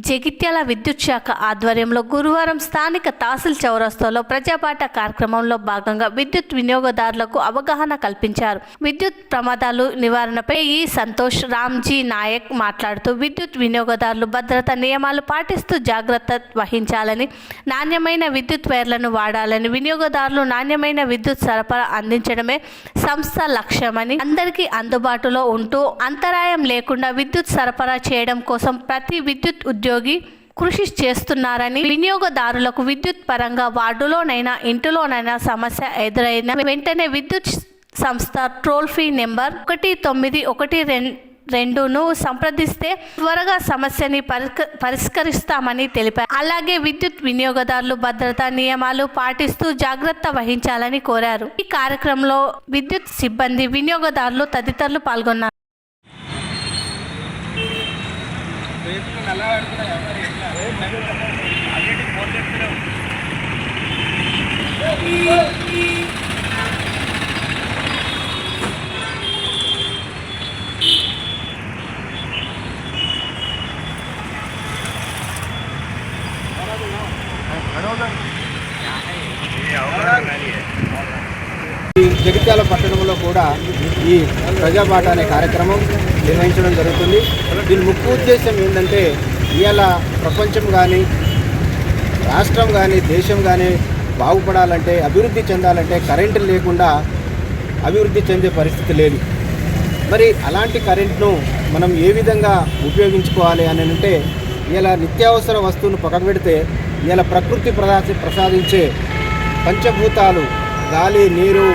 జగిత్యాల విద్యుత్ శాఖ ఆధ్వర్యంలో గురువారం స్థానిక తహసీల్ చౌరస్తాలో ప్రజాపాఠ కార్యక్రమంలో భాగంగా విద్యుత్ వినియోగదారులకు అవగాహన కల్పించారు. విద్యుత్ ప్రమాదాలు నివారణపై ఈ సంతోష్ రామ్జీ నాయక్ మాట్లాడుతూ విద్యుత్ వినియోగదారులు భద్రతా నియమాలు పాటిస్తూ జాగ్రత్త వహించాలని, నాణ్యమైన విద్యుత్ వైర్లను వాడాలని, వినియోగదారులు నాణ్యమైన విద్యుత్ సరఫరా అందించడమే సంస్థ లక్ష్యమని, అందరికీ అందుబాటులో ఉంటూ అంతరాయం లేకుండా విద్యుత్ సరఫరా చేయడం కోసం ప్రతి విద్యుత్ ఉద్యోగి కృషి చేస్తున్నారని, వినియోగదారులకు విద్యుత్ పరంగా వార్డులోనైనా ఇంటిలోనైనా సమస్య ఎదురైన వెంటనే విద్యుత్ సంస్థ టోల్ ఫ్రీ నెంబర్ 1912ను సంప్రదిస్తే త్వరగా సమస్యని పరిష్కరిస్తామని తెలిపారు. అలాగే విద్యుత్ వినియోగదారులు భద్రతా నియమాలు పాటిస్తూ జాగ్రత్త వహించాలని కోరారు. ఈ కార్యక్రమంలో విద్యుత్ సిబ్బంది, వినియోగదారులు తదితరులు పాల్గొన్నారు. జగిత్యాల పట్టణంలో కూడా ఈ ప్రజాపాఠ అనే కార్యక్రమం నిర్వహించడం జరుగుతుంది. దీని ముఖ్య ఉద్దేశం ఏంటంటే, ఇవాళ ప్రపంచం కానీ, రాష్ట్రం కానీ, దేశం కానీ బాగుపడాలంటే, అభివృద్ధి చెందాలంటే కరెంటు లేకుండా అభివృద్ధి చెందే పరిస్థితి లేదు. మరి అలాంటి కరెంట్ను మనం ఏ విధంగా ఉపయోగించుకోవాలి అని అంటే, ఇలా నిత్యావసర వస్తువును పక్కన పెడితే ఇలా ప్రకృతి ప్రసాదించే పంచభూతాలు, గాలి, నీరు,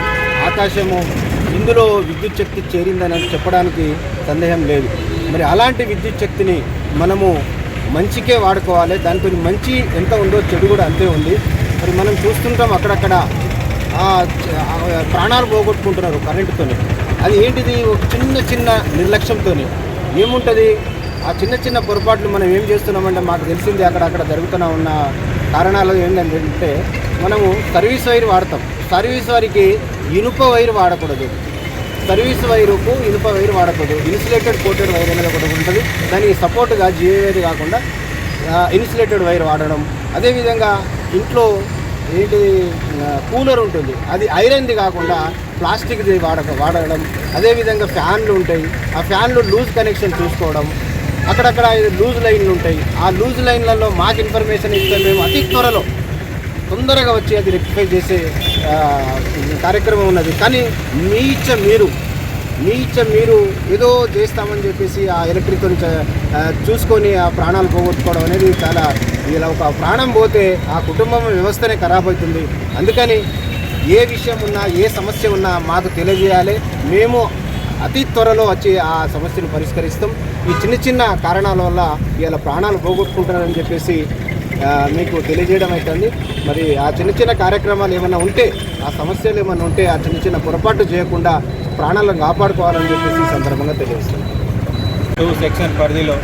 ఆకాశము, ఇందులో విద్యుత్ శక్తి చేరిందని చెప్పడానికి సందేహం లేదు. మరి అలాంటి విద్యుత్ శక్తిని మనము మంచికే వాడుకోవాలి. దాంతో మంచి ఎంత ఉందో చెడు కూడా అంతే ఉంది. మరి మనం చూస్తుంటాం అక్కడక్కడ ప్రాణాలు పోగొట్టుకుంటున్నారు కరెంటుతోనే. అది ఏంటిది? ఒక చిన్న నిర్లక్ష్యంతో ఏముంటుంది? ఆ చిన్న పొరపాట్లు మనం ఏం చేస్తున్నామంటే, మాకు తెలిసింది అక్కడక్కడ జరుగుతున్న ఉన్న కారణాలు ఏంటంటే, మనము సర్వీస్ వైర్ వాడతాం. సర్వీస్ వైర్కి ఇనుప వైర్ వాడకూడదు. సర్వీస్ వైరుకు ఇనుప వైర్ వాడకూడదు. ఇన్సులేటెడ్ కోటెడ్ వైర్ అనేది ఒకటి ఉంటుంది. దానికి సపోర్ట్గా జిఏ వైర్ కాకుండా ఇన్సులేటెడ్ వైర్ వాడడం. అదేవిధంగా ఇంట్లో ఏంటి కూలర్ ఉంటుంది, అది ఐరన్ది కాకుండా ప్లాస్టిక్ది వాడడం. అదేవిధంగా ఫ్యాన్లు ఉంటాయి, ఆ ఫ్యాన్లు లూజ్ కనెక్షన్ చూసుకోవడం. అక్కడక్కడ లూజ్ లైన్లు ఉంటాయి. ఆ లూజ్ లైన్లలో మాకు ఇన్ఫర్మేషన్ ఇస్తే మేము అతి త్వరలో తొందరగా వచ్చి అది రెక్టిఫై చేసే కార్యక్రమం ఉన్నది. కానీ మీ ఇచ్చ మీరు ఏదో చేస్తామని చెప్పేసి ఆ ఎలక్ట్రిక్తో చూసుకొని ఆ ప్రాణాలు పోగొట్టుకోవడం అనేది చాలా, ఇలా ఒక ప్రాణం పోతే ఆ కుటుంబం వ్యవస్థనే ఖరాబ్ అవుతుంది. అందుకని ఏ విషయం ఉన్నా, ఏ సమస్య ఉన్నా మాకు తెలియజేయాలి. మేము అతి త్వరలో వచ్చి ఆ సమస్యను పరిష్కరిస్తాం. ఈ చిన్న కారణాల వల్ల ఇలా ప్రాణాలు పోగొట్టుకుంటున్నారని చెప్పేసి మీకు తెలియజేయడం అవుతుంది. మరి ఆ చిన్న కార్యక్రమాలు ఏమైనా ఉంటే, ఆ సమస్యలు ఏమైనా ఉంటే ఆ చిన్న పొరపాటు చేయకుండా ప్రాణాలను కాపాడుకోవాలని చెప్పేసి ఈ సందర్భంగా తెలియజేస్తుంది. 2 సెక్షన్ పరిధిలో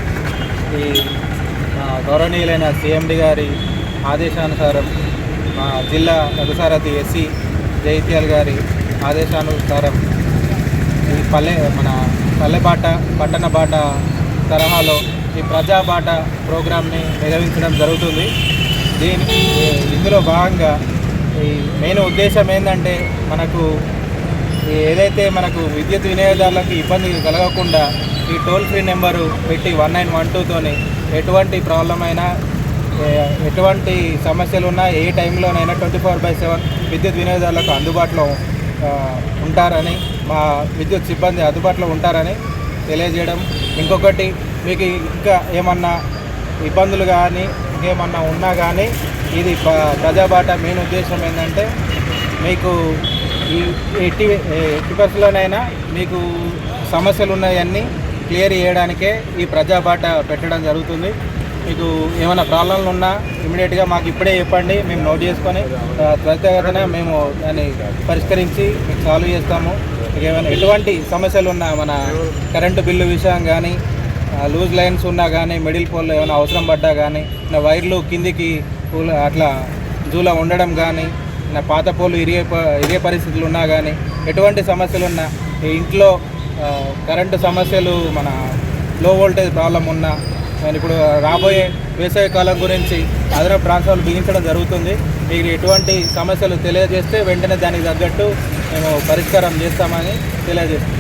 ఈ గౌరవనీయులైన సిఎండి గారి ఆదేశానుసారం మా జిల్లా రఘుసారథి ఎస్సీ జగిత్యాల గారి ఆదేశానుసారం ఈ పల్లెబాట, పట్టణ బాట తరహాలో ఈ ప్రజాబాట ప్రోగ్రామ్ని నిర్వహించడం జరుగుతుంది. ఇందులో భాగంగా ఈ మెయిన్ ఉద్దేశం ఏంటంటే, ఏదైతే మనకు విద్యుత్ వినియోగదారులకు ఇబ్బంది కలగకుండా ఈ టోల్ ఫ్రీ నెంబరు పెట్టి 1912తోని ఎటువంటి ప్రాబ్లం అయినా, ఎటువంటి సమస్యలు ఉన్నా ఏ టైంలోనైనా 24/7 విద్యుత్ వినియోగదారులకు అందుబాటులో ఉంటారని, మా విద్యుత్ సిబ్బంది అందుబాటులో ఉంటారని తెలియజేయడం. ఇంకొకటి, మీకు ఇంకా ఏమన్నా ఇబ్బందులు కానీ ఇంకేమన్నా ఉన్నా కానీ ఇది ప్రజాబాట మెయిన్ ఉద్దేశం ఏంటంటే, మీకు ఈ 80%లోనైనా మీకు సమస్యలు ఉన్నాయన్నీ క్లియర్ చేయడానికే ఈ ప్రజాబాట పెట్టడం జరుగుతుంది. మీకు ఏమైనా ప్రాబ్లంలు ఉన్నా ఇమీడియట్గా మాకు ఇప్పుడే చెప్పండి, మేము నోట్ చేసుకొని త్వరితగతిన మేము దాన్ని పరిష్కరించి మీకు సాల్వ్ చేస్తాము. మీకు ఏమైనా ఎటువంటి సమస్యలు ఉన్నా, మన కరెంటు బిల్లు విషయం కానీ, లూజ్ లైన్స్ ఉన్నా కానీ, మిడిల్ పోల్లో ఏమైనా అవసరం పడ్డా కానీ, నా వైర్లు కిందికి అట్లా జూలా ఉండడం కానీ, నా పాత పోలు ఇరిగే పరిస్థితులు ఉన్నా కానీ, ఎటువంటి సమస్యలు ఉన్నా, ఇంట్లో కరెంటు సమస్యలు, మన లో వోల్టేజ్ ప్రాబ్లం ఉన్నా, నేను ఇప్పుడు రాబోయే వేసవి కాలం గురించి అదనపు ట్రాన్స్ఫార్మర్లు బిగించడం జరుగుతుంది. మీకు ఎటువంటి సమస్యలు తెలియజేస్తే వెంటనే దానికి తగ్గట్టు మేము పరిష్కారం చేస్తామని తెలియజేస్తాం.